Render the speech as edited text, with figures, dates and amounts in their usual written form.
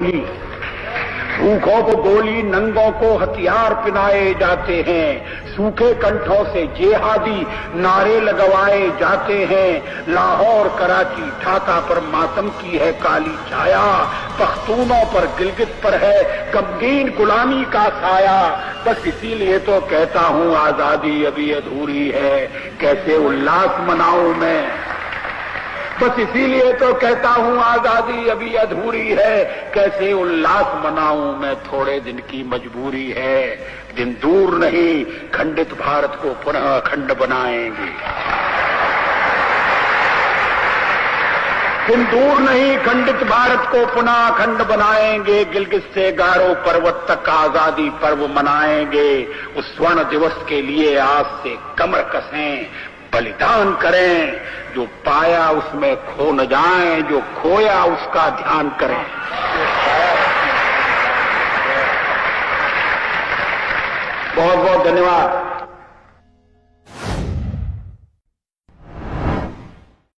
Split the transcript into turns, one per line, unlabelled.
भूखों को गोली, नंगों को हथियार पिनाए जाते हैं, सूखे कंठों से जेहादी नारे लगवाए जाते हैं। लाहौर, कराची, ढाका पर मातम की है काली छाया, पख्तूनों पर, गिलगित पर है गमगीन गुलामी का साया। बस इसीलिए तो कहता हूँ आजादी अभी अधूरी है, कैसे उल्लास मनाऊं मैं। बस इसीलिए तो कहता हूँ आजादी अभी अधूरी है, कैसे उल्लास मनाऊं मैं, थोड़े दिन की मजबूरी है। दिन दूर नहीं, खंडित भारत को पुनः अखंड बनाएंगे। दिन दूर नहीं, खंडित भारत को पुनः अखंड बनाएंगे। गिलगित से गारो पर्वत तक आजादी पर्व मनाएंगे। उस स्वर्ण दिवस के लिए आज से कमर कसें, बलिदान करें। जो पाया उसमें खो न जाएं, जो खोया उसका ध्यान करें। बहुत बहुत धन्यवाद।